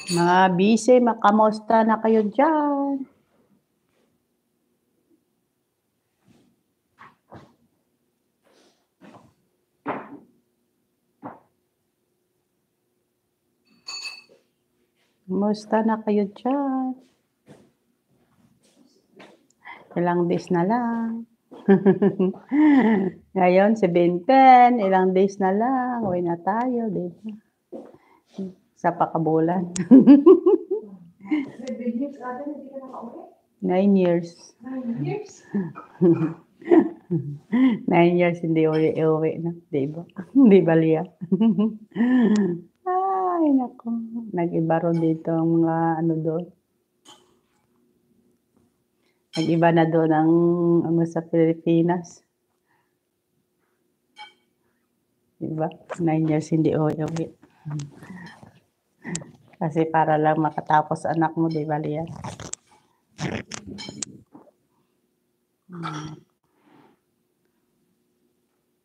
Mga busy, makamusta na kayo dyan? Kamusta na kayo dyan? Ilang days na lang. Ngayon, 7-10, ilang days na lang. Uwi na tayo, diba? Sa pakabulan. 7 years ata, hindi ka nakauwi? 9 years. 9 years? 9 years hindi uwi na, diba? Hindi baliya. Ay, naku. Nag-iba rin dito ang mga ano doon. Nag-iba na doon ang ano sa Pilipinas. Diba? 9 years hindi uwi. Kasi para lang makatapos anak mo, di ba, Lia?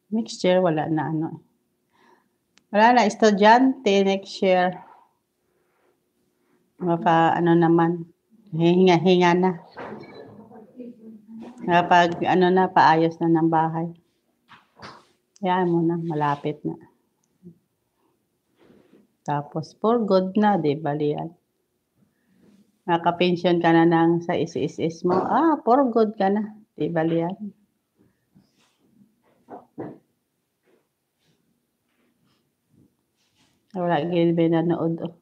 Next year, wala na ano. Wala na, estudyante next year. Ano naman, hinga na. Kapag ano na, paayos na ng bahay. Yan mo na, malapit na. Tapos, for good na, di ba, Lia? Naka-pension ka na ng sa SSS mo. For good ka na. Di ba, Lia? Wala, gilbe na nood. Oh.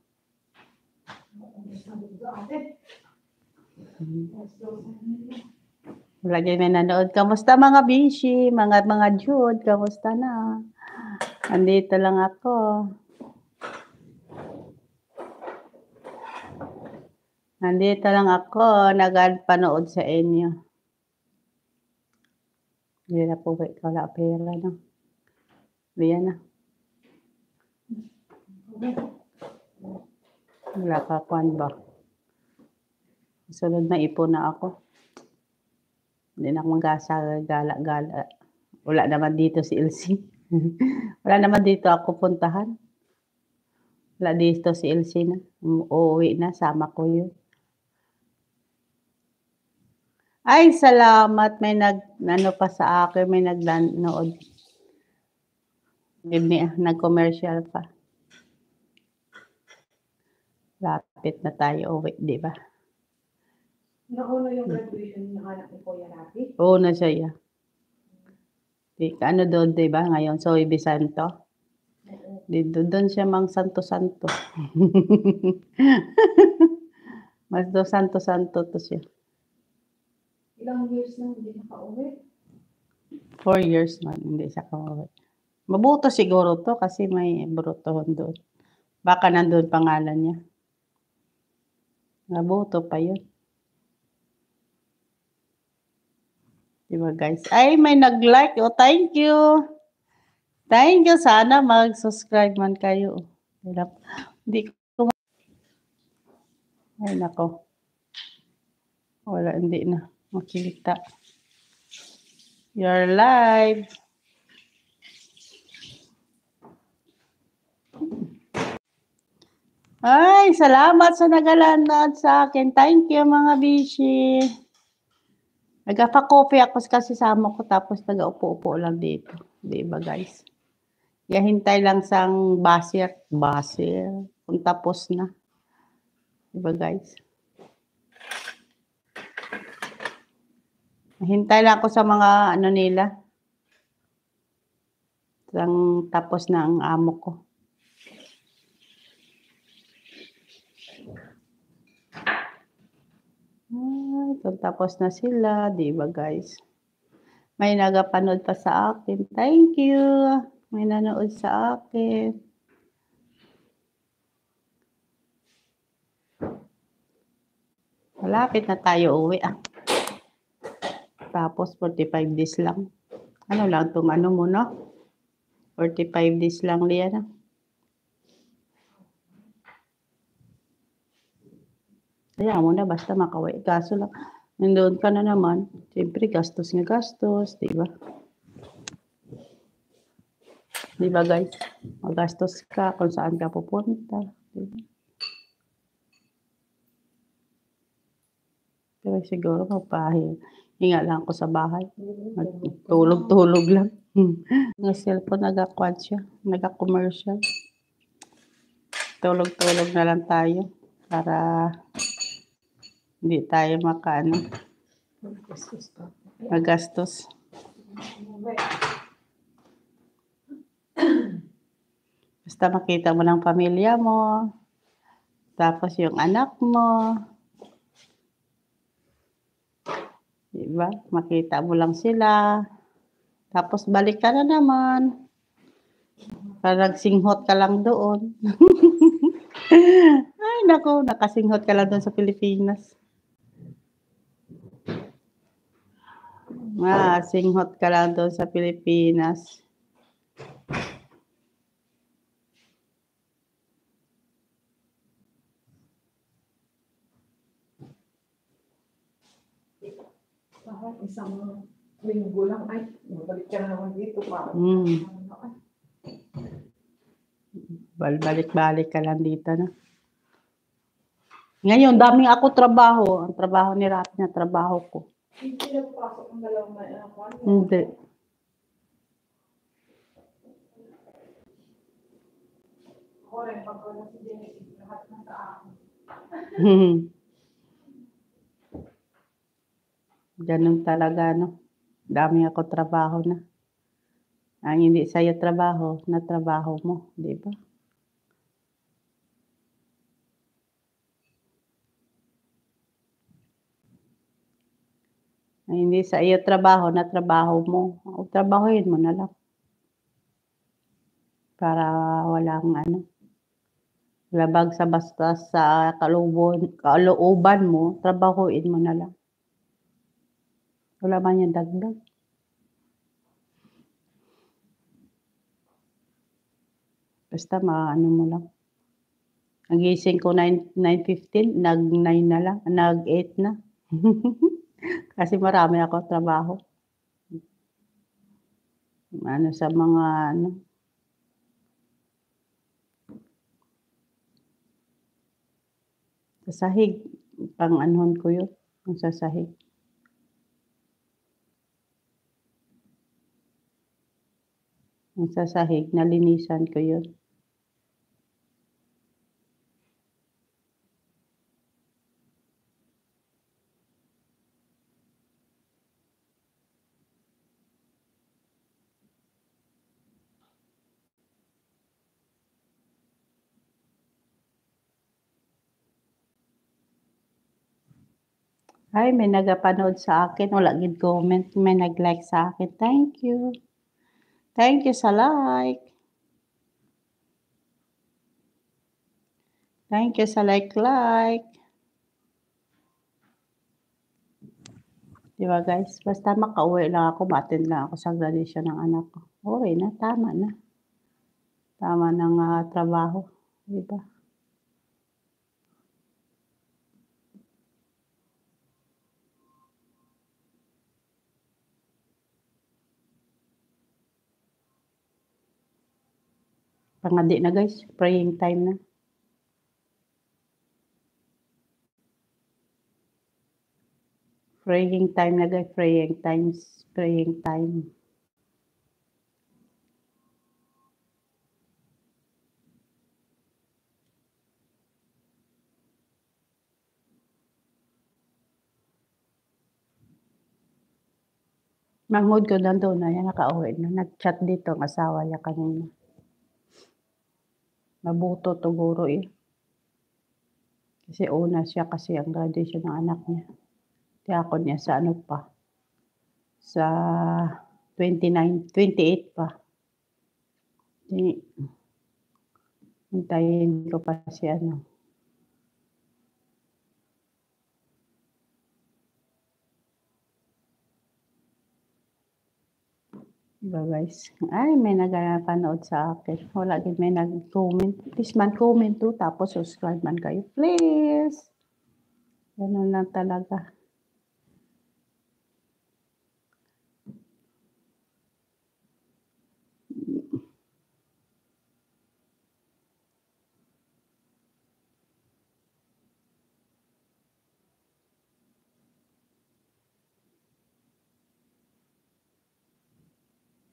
Lagi may nanood. Kamusta mga bishi? Mga Jude, kamusta na? Andito lang ako. Nandito lang ako, nagpanood sa inyo. Hindi na po, wala pera, no? Diyan na. Wala ka, kwan ba? Sunod na ipon na ako. Hindi na akong magasa, gala-gala. Wala naman dito si Elsie. Wala naman dito ako puntahan. Wala dito si Elsie na. Uuwi na, sama ko yun. Ay, salamat. May ano pa sa akin, may nagnood. Nag-commercial pa. Lapit na tayo uwi, di ba? Nauna yung graduation ng anak ni Kuya Rafi? Oo na siya. Ano doon, di ba? Ngayon, Soy Bisanto. Dito, doon siya mang santo-santo. Mas do santo-santo to siya. Ilang years na hindi nakauwi? 4 years man, hindi siya kauwi. Mabuto siguro to kasi may brutohon doon. Baka nandun pangalan niya. Mabuto pa yun. Diba guys? Ay, may nag-like. Oh, thank you. Thank you. Sana mag-subscribe man kayo. Hindi ko. Ay, nako. Wala, hindi na. Makikita. You're live. Ay, salamat sa nagalanod sa akin. Thank you, mga bishi. Nagpa-coffee ako kasi sama ko tapos taga-upo-upo lang dito. Diba, guys? Hintay lang sang basir. Kung tapos na. Diba, guys? Hintay lang ako sa mga ano nila. Sang tapos na ang amo ko. Kung tapos na sila, di ba guys? May nagapanood pa sa akin. Thank you. May nanood sa akin. Malapit na tayo uwi. Tapos 45 days lang. Ano lang itong ano mo, no? 45 days lang liyan. Kaya mo na basta makaway. Kaso lang, nandoon ka na naman. Siyempre, gastos nga gastos. Diba? Diba guys? Magastos ka kung saan ka pupunta. Diba? Pero siguro magpahinga lang ako sa bahay. Tulog-tulog lang. Ang cellphone nagakuan siya, naga-commercial. Tulog-tulog na lang tayo para hindi tayo magastos. Basta makita mo ng pamilya mo, tapos yung anak mo, diba? Makita mo lang sila, tapos balik ka na naman. Parang singhot ka lang doon. Ay, naku, nakasinghot ka lang doon sa Pilipinas. Singhot ka lang doon sa Pilipinas. Parang isang linggo lang, ay, mabalik ka na naman dito. Parang, balik-balik ka lang dito, no? Ngayon, daming ako trabaho. Ang trabaho ni Rafi na trabaho ko. Hindi na papasok ang dalawang anak ko. Hindi. Ako rin, pag wala si Genesis, lahat na sa akin. Ganun talaga, no? Dami ako trabaho na. Ang hindi sa'yo trabaho, na trabaho mo, di ba? Ang hindi sa iyo trabaho, na trabaho mo. O, trabahuin mo na lang. Para walang labag sa basta sa kalooban mo, trabahuin mo na lang. Wala man yung dagdag. Basta mo lang. Nagising ko 9:15, nag-9 na lang, nag-8 na. Kasi marami ako trabaho. Sa mga sa sahig, pang-anuhan ko yun, yung sa sahig. Yung sa sahig, nalinisan ko yun. Ay, may nagapanood sa akin. Wala gid comment. May nag-like sa akin. Thank you. Thank you sa like. Thank you sa like. Diba guys? Basta makauwi lang ako, ma-attend lang ako sa graduation ng anak ko. Okay na, tama na. Tama ng trabaho. Diba? Pangadi na guys, praying time na. Praying time na guys, praying time. Mangod ko doon na yan, nakauwi na. Nag-chat dito ang asawa niya kanina. Mabuto to guro eh. Kasi una siya kasi ang graduation ng anak niya. Kaya niya sa sa 28 pa. Hintayin ko pa si Diba guys? Ay, may nagpanood sa akin. Wala din may nag-comment. Please man comment to, tapos subscribe man kayo. Please! Ganun lang talaga.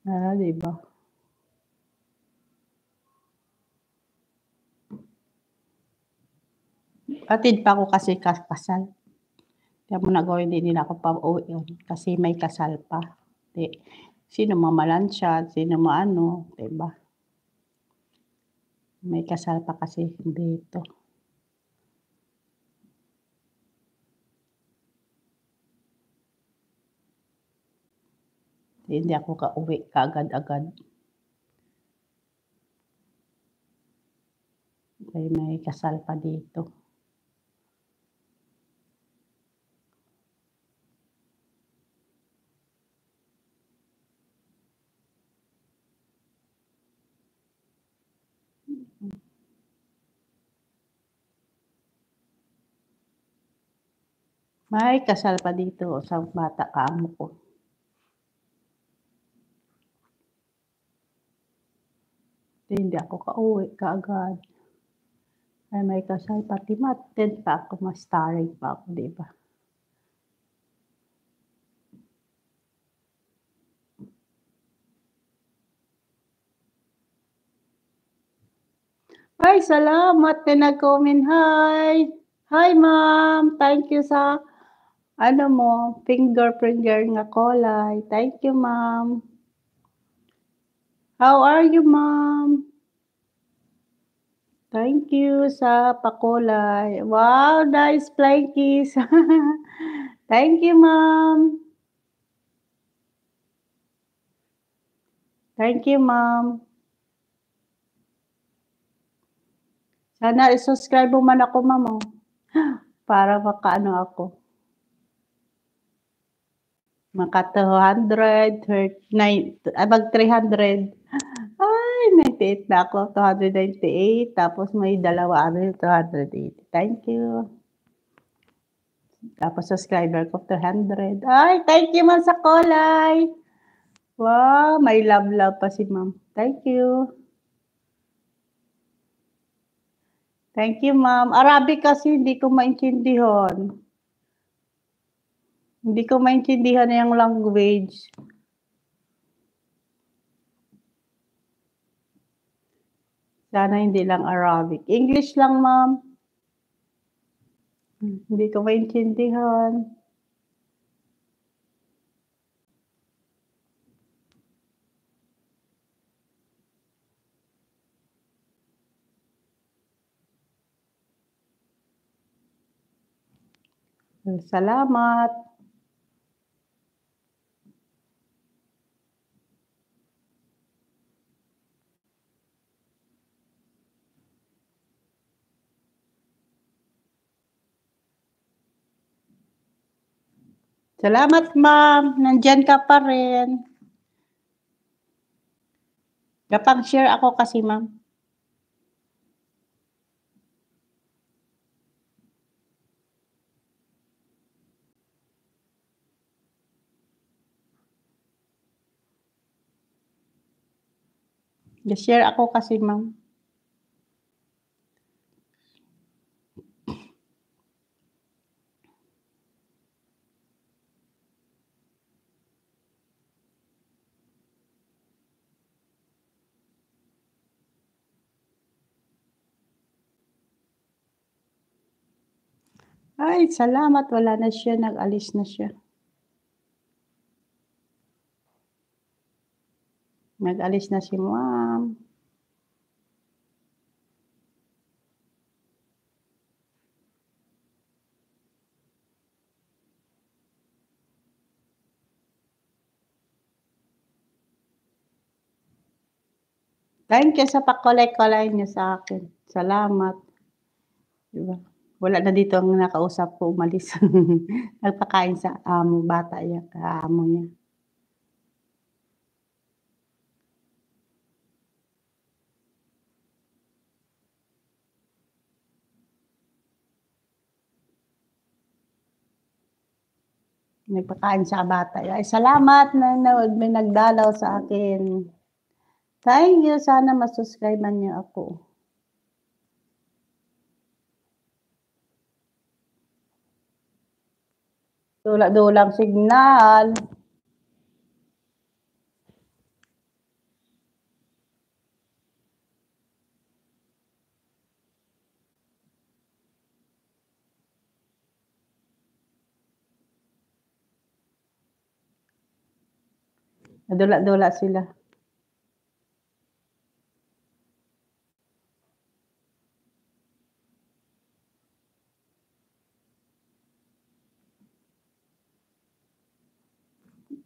Di ba? Atid pa ako kasi kasal. Kaya muna ko hindi nila ako pa-uwi yun kasi may kasal pa. Sino mamalansya, sino maano, diba? May kasal pa kasi dito. Hindi ako ka-uwi kaagad-agad. Kaya may kasal pa dito. May kasal pa dito sa bata kaamo ko. Hindi ako ka-uwi kaagad. Ay may kasal pati ma-attend pa ako, ma-starring pa ako, diba? Ay, salamat na nag-comment. Hi! Hi, ma'am! Thank you sa mo, finger nga kulay. Thank you, ma'am. How are you, ma'am? Thank you sa pakulay. Wow, nice flying kiss. Thank you, ma'am. Thank you, ma'am. Sana i-subscribe mo man ako, ma'am. Para makaano ako. Maka 200, mag 300. Ay, 98 na ako. 298. Tapos may dalawa 280. Thank you. Tapos subscriber ko 200. Ay, thank you man sa kulay. Wow, may love pa si ma'am. Thank you. Thank you, ma'am. Arabic kasi hindi ko maintindihan. Hindi ko maintindihan yung language. Sana hindi lang Arabic. English lang, ma'am. Hindi ko maintindihan. Salamat. Salamat, ma'am. Nandyan ka pa rin. Kapag-share ako kasi, ma'am. Share ako kasi, ma'am. Ay, salamat. Wala na siya. Nag-alis na siya. Nag-alis na si ma'am. Thank you sa pakulay-kulay niyo sa akin. Salamat. Diba? Wala na dito ang nakausap ko, umalis. Nagpakain sa bata niya, kaamo niya. Nagpakain sa bata. Ay, salamat na may nagdalaw sa akin. Thank you. Sana masubscribe-an niyo ako. Dula-dulang signal. Nadula-dula sila.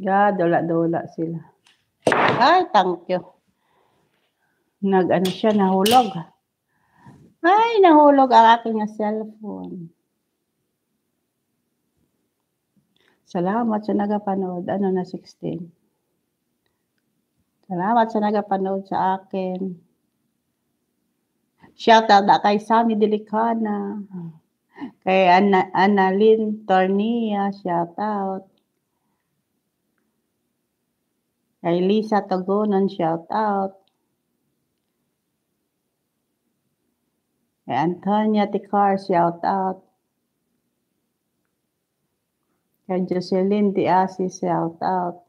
Dula-dula sila. Ay, thank you. Nag-ano siya, nahulog. Ay, nahulog ang aking cellphone. Salamat sa nagapanood. Ano na 16? Salamat sa nagapanood sa akin. Shoutout na kay Sammy Delicana. Kay Annalyn Tornia, shoutout. Kay Lisa Togonon, shoutout. Kay Antonia Ticar, shoutout. Kay Jocelyn Diasi, shoutout.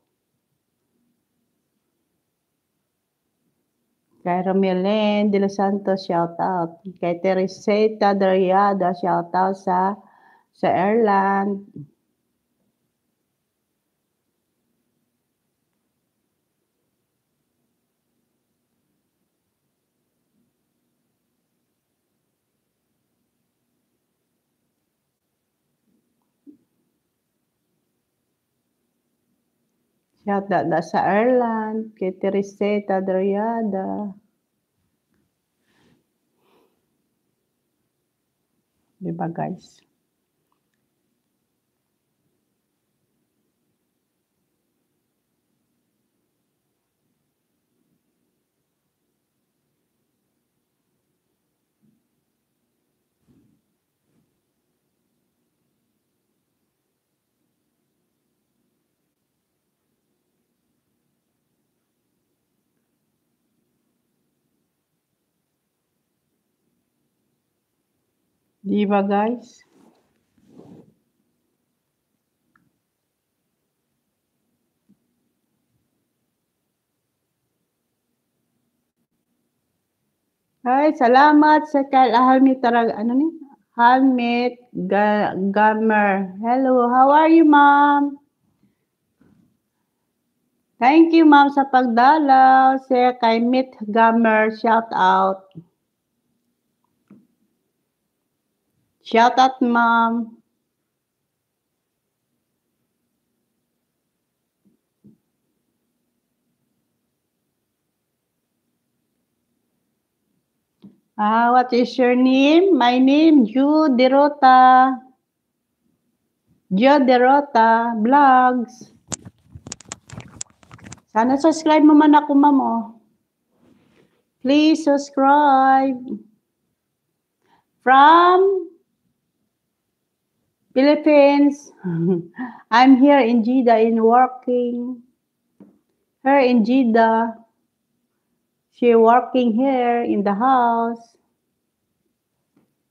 Kay Romelene De Los Santos, shoutout. Kay Teresita Dariada, shoutout sa Ireland. Shoutout na sa Ireland, kay Teresita Dariada. Diba guys? Diba guys? Ay, salamat sa kay Halmit Tarag, ano ni? Halmit Gamer. Hello, how are you, ma'am? Thank you, ma'am, sa pagdalaw. Sa kay Meet Gamer, shout out. Shout out, ma'am. What is your name? My name, Ju Derota. Ju Derota Vlogs. Sana subscribe mo man ako, ma'am. Oh. Please subscribe. From Philippines. I'm here in Jeddah in working. Her in Jeddah. She working here in the house.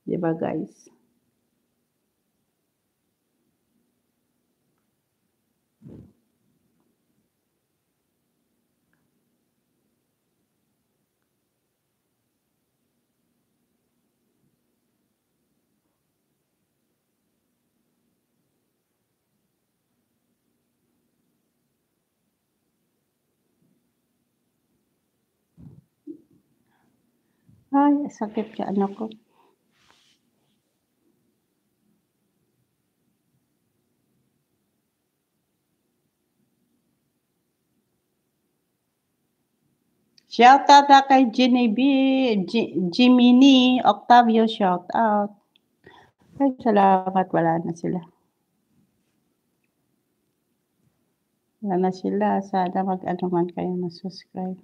Diba guys? Ay, sakit ka ano ko. Shout out na kay Jiminy Octavio, shout out. Ay, salamat, wala na sila. Wala na sila. Sana mag-ano man kayo mag-subscribe.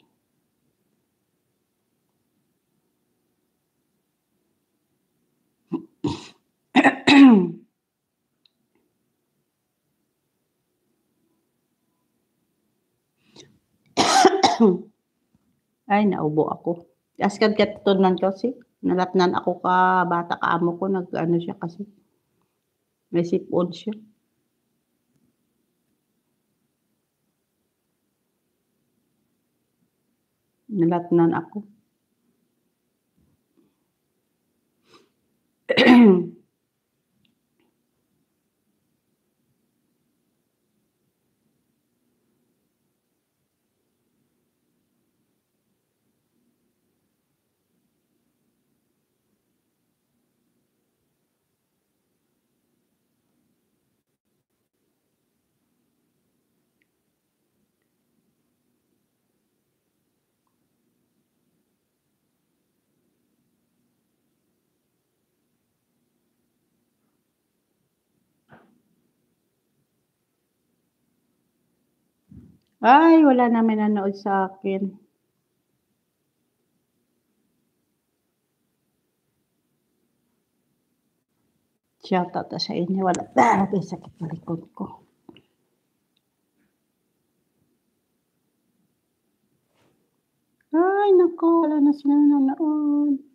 Ay, naubo ako. Askan katutunan ko si. Nalatnan ako ka bata ka amo ko. Nag-ano siya kasi. May sipon siya. Nalatnan ako. Ay, wala naman nanood sa akin. Shoutout na sa inyo. Wala talaga sakit na likod ko. Ay, naku, wala na sila nanonood.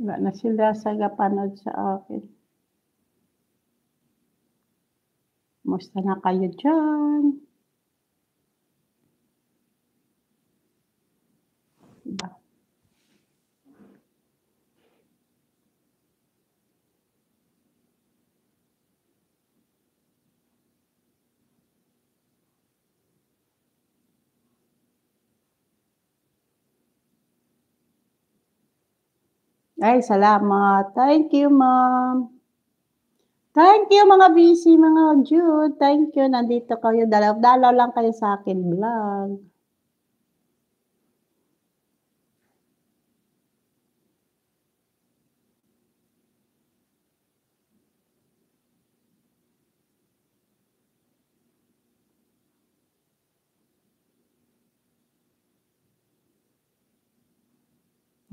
Wala na sila sagapanood sa akin. Kumusta na kayo diyan? Diba? Ay, salamat. Thank you, ma'am. Thank you mga busy, mga Jude. Thank you, nandito kayo. Dalaw-dalaw lang kayo sa akin vlog.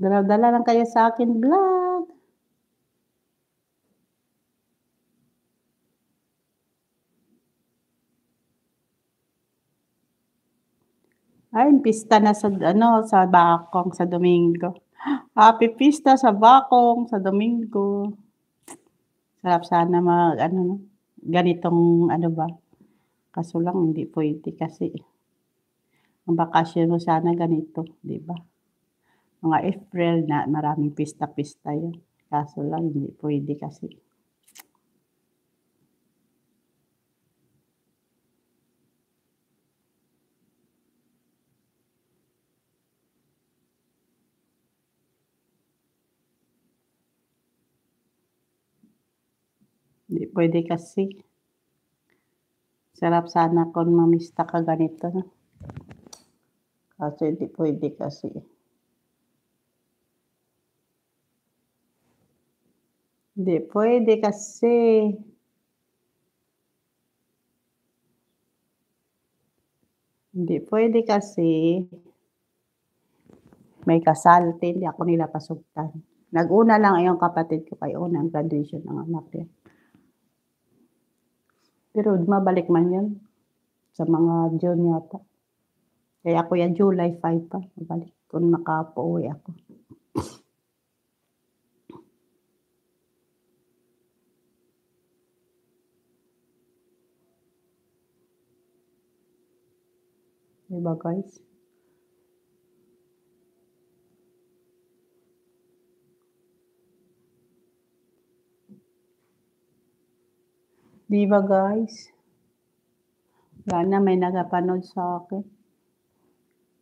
Dalaw-dalaw lang kayo sa akin vlog. Ay, pista na sa ano, sa Bakong sa Domingo. Happy pista sa Bakong sa Domingo. Sarap sana mag ano 'no, ganitong ano ba, kaso lang hindi puwede kasi ang bakasyon mo sana ganito, 'di ba? Mga April na maraming pista-pista 'yun, kaso lang hindi puwede kasi. Hindi puwede kasi. Sarap sana kung mamista ka ganito 'no, kaso hindi puwede kasi. Hindi puwede kasi. Hindi puwede kasi may kasal, hindi ako nila pasugtan. Nag-una lang yung kapatid ko kay una ang graduation ng anak niya. Pero mabalik man 'yun sa mga June yata. Kaya kuya July 5 pa babalik kung makapauwi ako. 'Di ba guys? 'Di ba guys? Wala na may nagapanood sa akin.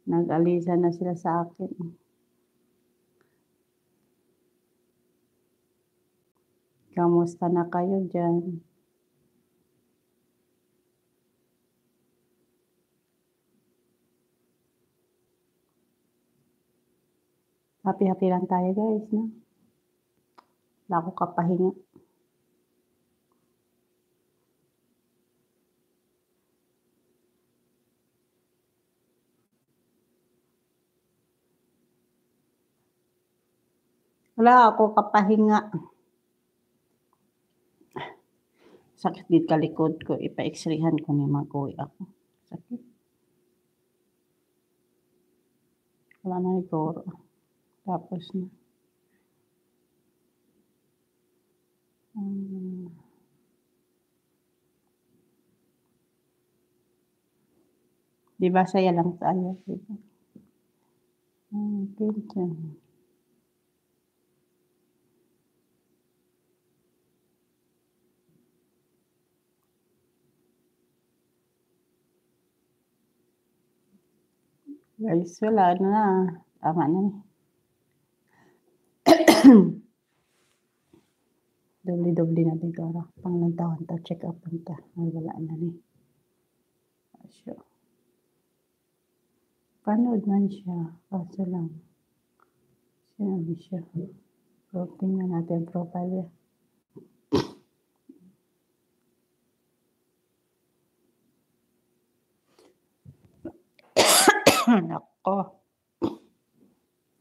Nag-alisan na sila sa akin. Kamusta na kayo diyan? Happy-happy lang tayo guys 'no? Wala akong kapahinga. Wala akong kapahinga. Sakit gid ka likod ko, ipa-x-rayhan ko ni mag-uwi ako. Sakit. Wala na siguro, tapos na. 'Di ba saya lang tayo, 'di ba? Ganyan. Guys, wala na. Tama na ni. Doble-doble natin ito. Panglantawan ta, check up ta. Ay, wala na ni. Asyo. Panood man siya. Kaso lang. Sinabi siya. So, tingnan natin ang profile niya. Nako.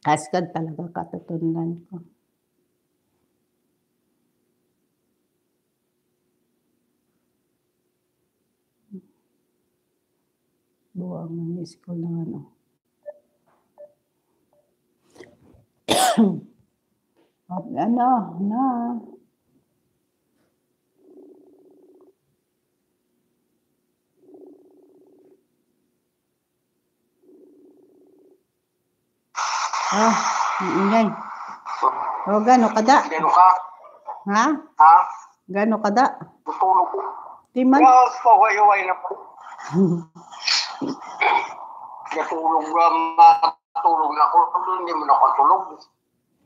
Askad talaga katutunan ko. Buwang ng school na ano. Ano, na. Ang ingay. O, gano kada? Gano ka? Ha? Ha? Gano kada? Tutulog ko. Timan? Yes, paway-away na po. Natulog na, matulog na ako. Hindi mo nakatulog.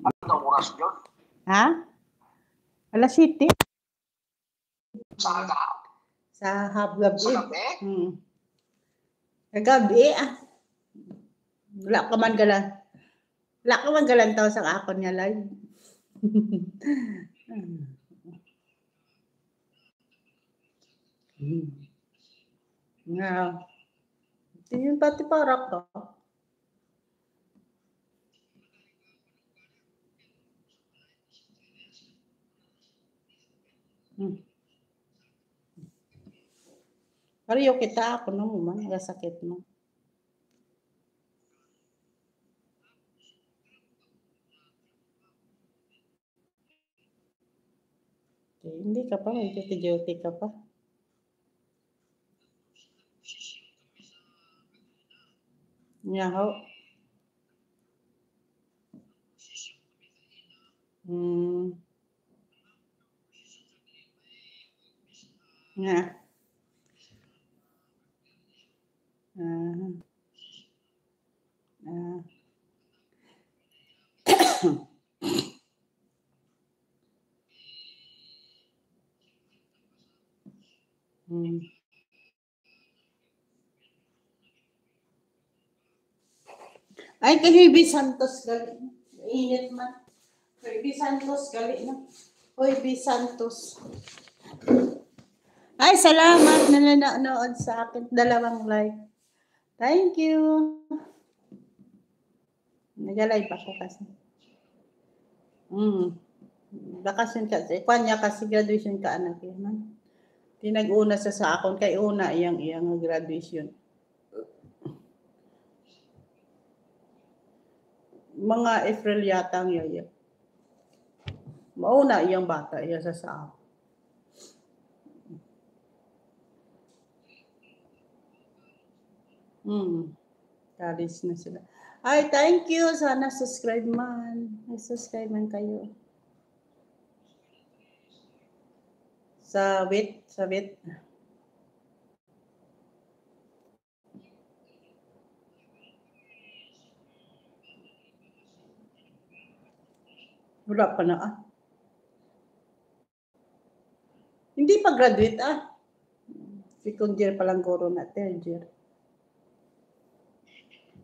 Anong oras yun? Ha? Alas 7? Sa Sa hapgabi. gabi? Kagabi Wala ka man galan. Wala ka man galan tao sa akon niya live. Nga. Tingin pati parak ka. Pariyo kita ako no man, sakit mo. Hindi ka pa, may duty ka pa. Nyaho. Nga. Ay, kay Baby Santos gali. Init man. Baby Santos gali na. Hoy, Baby Santos. Ay, salamat na nanonood sa akin. 2 like. Thank you. Nag-live ako kasi. Bakasyon kasi. Kanya kasi graduation ka anak yan. Tinag-una sa akon. Kay una iyang graduation. Mga April yata ang yaya. Mauna iyang bata. Iya sa ako. College na sila. Ay, thank you. Sana subscribe man. Subscribe man kayo. Sa wit. Wala pa na Hindi pa graduate Second year pa lang guro na, 3rd year.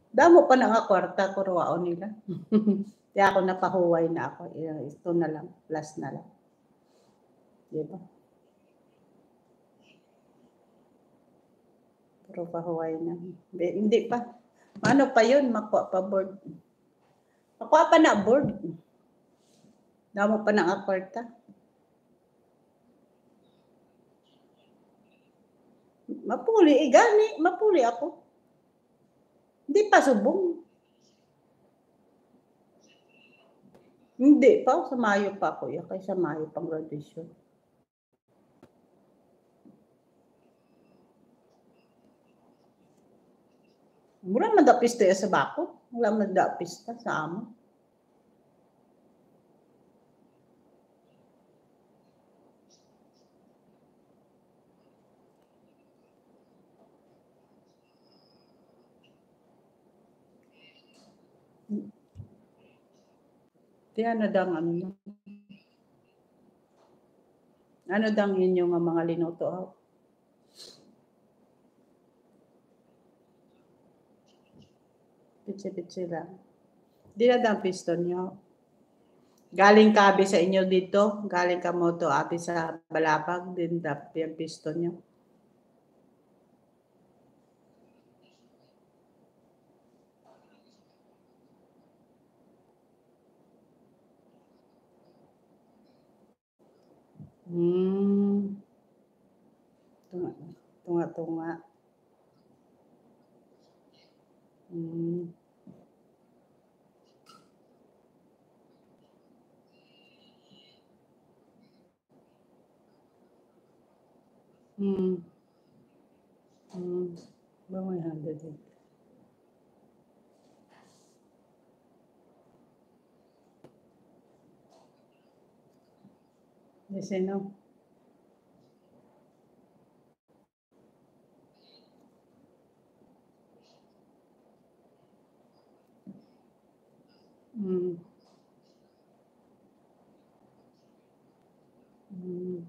Damo pa na nga kwarta, kuruwaon nila. Kaya ako napahuway na ako. Ito na lang, last na lang. Diba? Pero pahuway na. Hindi pa. Ano pa yun? Makuha pa board. Makuha pa na board. Damo pa na nga kwarta. Mapuli, gani. Mapuli ako. Hindi pa subong. Hindi pa. Sa Mayo pa ako. Kaya sa Mayo pang graduation. Mura madapis to sa bako. Wala madapis ta sa amo. Di ano dang ano dang inyong mga linuto? Pitsi-pitsi lang. Di na dang piston nyo. Galing kabi sa inyo dito. Galing ka mo to api sa Balapag. Din dapat yung piston nyo. Tunga-tunga. Hmm. Ba may handa din. Deseno. Hmm. Hmm.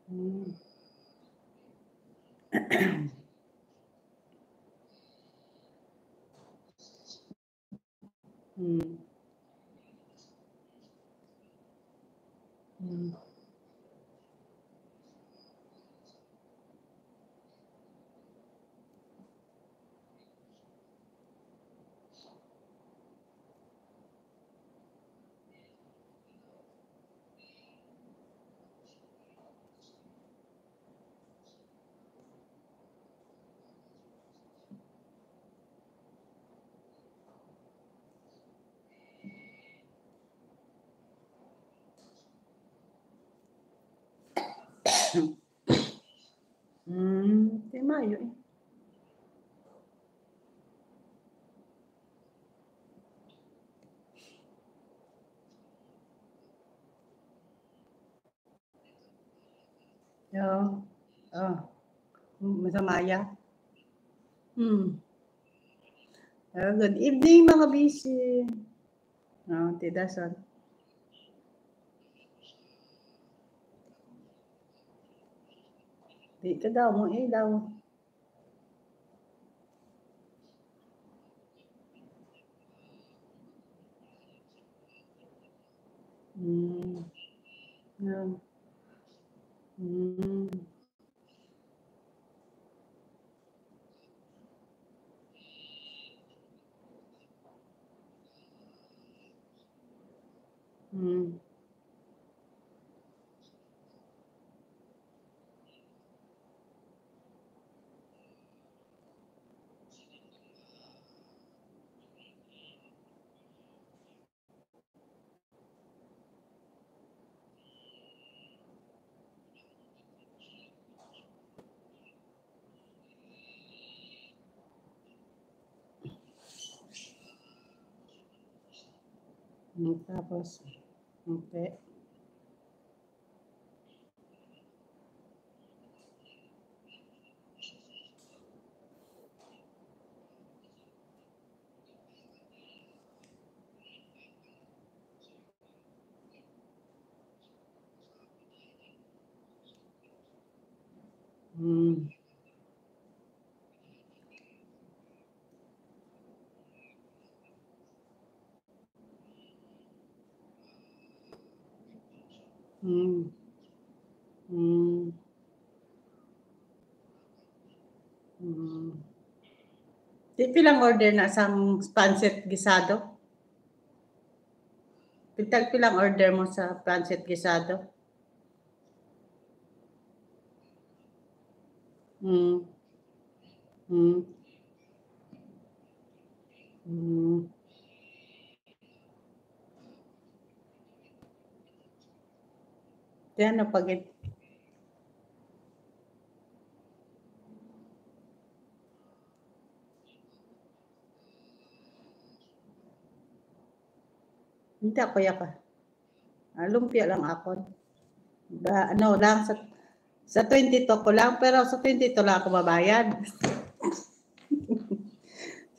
Hmm. Hmm. Hmm. Di mayo eh. Yo. Oh. Masamaya. Good evening mga busy. Tidasan. Di ka daw mo daw. No. Tapos, okay. Di pilang order na sang pancit gisado? Pilang order mo sa pancit gisado? Hmm. Di ano pag hindi ako yaka. Lumpia lang ako. Ano lang sa Sa 22 ko lang, pero sa 22 lang ako babayad.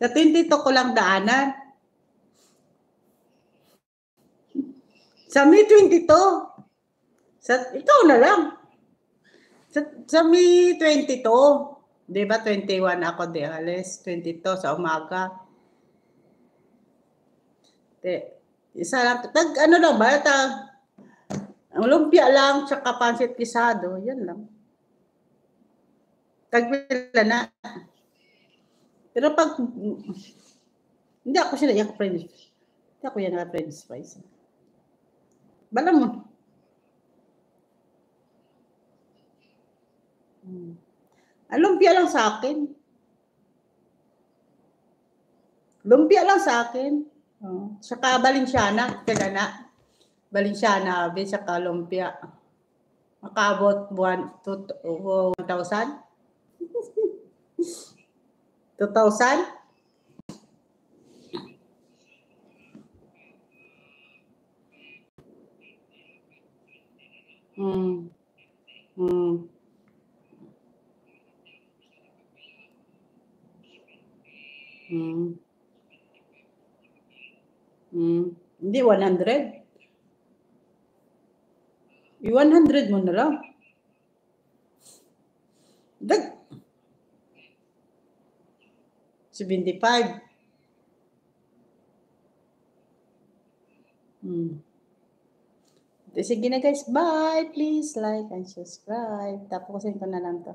Sa 22 ko lang daanan. Sa May 22. Ikaw na lang. Sa May 22. Di ba 21 ako di alis? 22 sa umaga. Isa lang. Ano lang ba? Ang lumpia lang, tsaka pansit pisado. Yan lang. Tagpila na. Pero pag, hindi ako sila yung french. Hindi ako yan na french fries. Bala mo. Ang lumpia lang sa akin. Lumpia lang sa akin. Saka Balenciana, kaya na. Balenciana, saka lumpia. Makaabot 1,000? 2,000? Hindi 100. I-100 mo na lang. 75. Sige na guys, bye. Please like and subscribe. Tapusin ko na lang to.